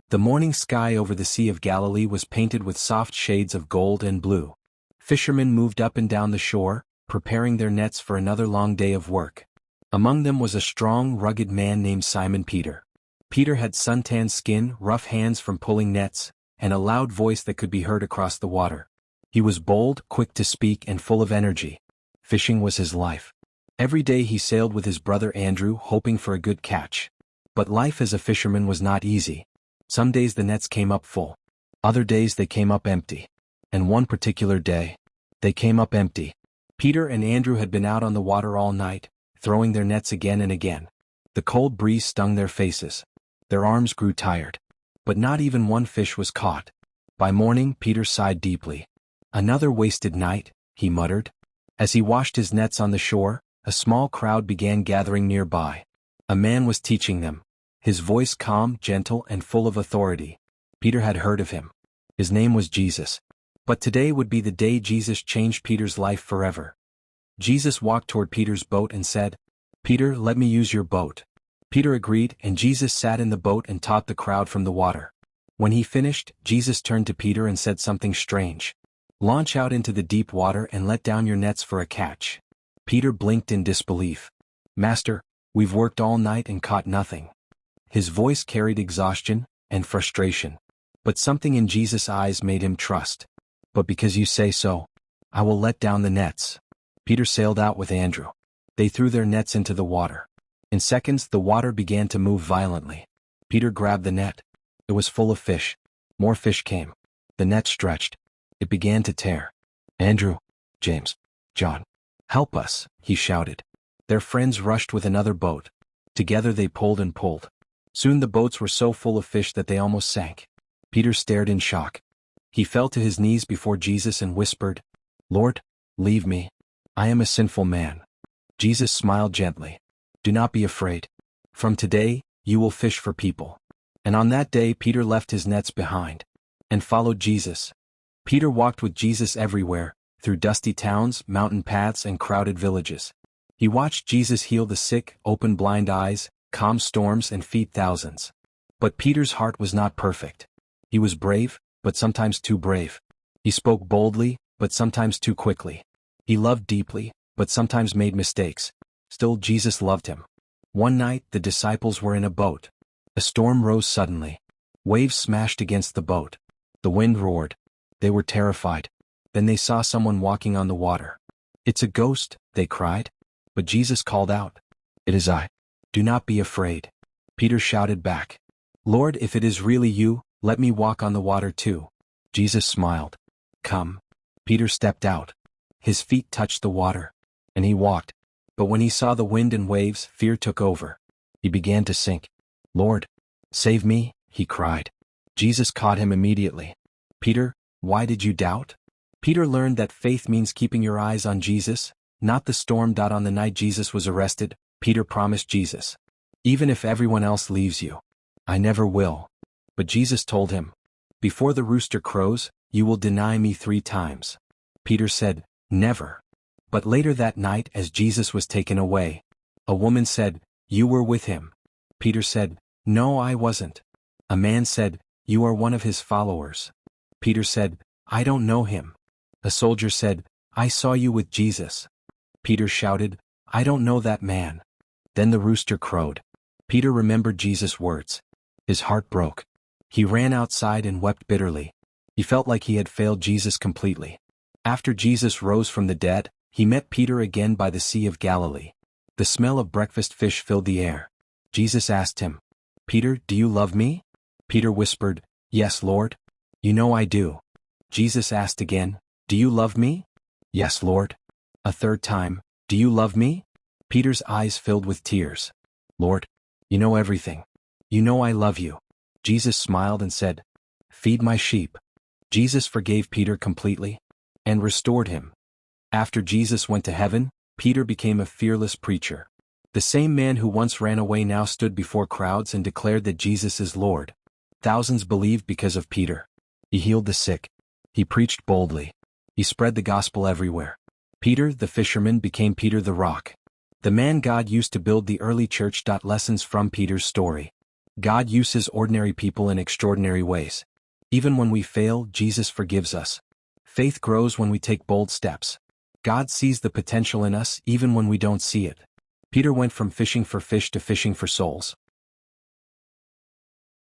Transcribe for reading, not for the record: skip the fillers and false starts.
The morning sky over the Sea of Galilee was painted with soft shades of gold and blue. Fishermen moved up and down the shore, preparing their nets for another long day of work. Among them was a strong, rugged man named Simon Peter. Peter had suntanned skin, rough hands from pulling nets, and a loud voice that could be heard across the water. He was bold, quick to speak, and full of energy. Fishing was his life. Every day he sailed with his brother Andrew, hoping for a good catch. But life as a fisherman was not easy. Some days the nets came up full. Other days they came up empty. And one particular day, they came up empty. Peter and Andrew had been out on the water all night, throwing their nets again and again. The cold breeze stung their faces. Their arms grew tired. But not even one fish was caught. By morning, Peter sighed deeply. "Another wasted night," he muttered. As he washed his nets on the shore, a small crowd began gathering nearby. A man was teaching them. His voice calm, gentle, and full of authority. Peter had heard of him. His name was Jesus. But today would be the day Jesus changed Peter's life forever. Jesus walked toward Peter's boat and said, "Peter, let me use your boat." Peter agreed, and Jesus sat in the boat and taught the crowd from the water. When he finished, Jesus turned to Peter and said something strange. "Launch out into the deep water and let down your nets for a catch." Peter blinked in disbelief. "Master, we've worked all night and caught nothing." His voice carried exhaustion and frustration. But something in Jesus' eyes made him trust. "But because you say so, I will let down the nets." Peter sailed out with Andrew. They threw their nets into the water. In seconds, the water began to move violently. Peter grabbed the net. It was full of fish. More fish came. The net stretched. It began to tear. "Andrew, James, John, help us," he shouted. Their friends rushed with another boat. Together they pulled and pulled. Soon the boats were so full of fish that they almost sank. Peter stared in shock. He fell to his knees before Jesus and whispered, "Lord, leave me. I am a sinful man." Jesus smiled gently. "Do not be afraid. From today, you will fish for people." And on that day Peter left his nets behind and followed Jesus. Peter walked with Jesus everywhere, through dusty towns, mountain paths, and crowded villages. He watched Jesus heal the sick, open blind eyes, calm storms, and feed thousands. But Peter's heart was not perfect. He was brave, but sometimes too brave. He spoke boldly, but sometimes too quickly. He loved deeply, but sometimes made mistakes. Still, Jesus loved him. One night, the disciples were in a boat. A storm rose suddenly. Waves smashed against the boat. The wind roared. They were terrified. Then they saw someone walking on the water. "It's a ghost," they cried. But Jesus called out, "It is I. Do not be afraid." Peter shouted back, "Lord, if it is really you, let me walk on the water too." Jesus smiled. "Come." Peter stepped out. His feet touched the water, and he walked. But when he saw the wind and waves, fear took over. He began to sink. "Lord, save me," he cried. Jesus caught him immediately. "Peter, why did you doubt?" Peter learned that faith means keeping your eyes on Jesus, not the storm. On the night Jesus was arrested, Peter promised Jesus, "Even if everyone else leaves you, I never will." But Jesus told him, "Before the rooster crows, you will deny me 3 times." Peter said, "Never." But later that night, as Jesus was taken away, a woman said, "You were with him." Peter said, "No, I wasn't." A man said, "You are one of his followers." Peter said, "I don't know him." A soldier said, "I saw you with Jesus." Peter shouted, "I don't know that man." Then the rooster crowed. Peter remembered Jesus' words. His heart broke. He ran outside and wept bitterly. He felt like he had failed Jesus completely. After Jesus rose from the dead, he met Peter again by the Sea of Galilee. The smell of breakfast fish filled the air. Jesus asked him, "Peter, do you love me?" Peter whispered, "Yes, Lord. You know I do." Jesus asked again, "Do you love me?" "Yes, Lord." A third time, "Do you love me?" Peter's eyes filled with tears. "Lord, you know everything. You know I love you." Jesus smiled and said, "Feed my sheep." Jesus forgave Peter completely and restored him. After Jesus went to heaven, Peter became a fearless preacher. The same man who once ran away now stood before crowds and declared that Jesus is Lord. Thousands believed because of Peter. He healed the sick. He preached boldly. He spread the gospel everywhere. Peter, the fisherman, became Peter the rock. The man God used to build the early church. Lessons from Peter's story. God uses ordinary people in extraordinary ways. Even when we fail, Jesus forgives us. Faith grows when we take bold steps. God sees the potential in us even when we don't see it. Peter went from fishing for fish to fishing for souls.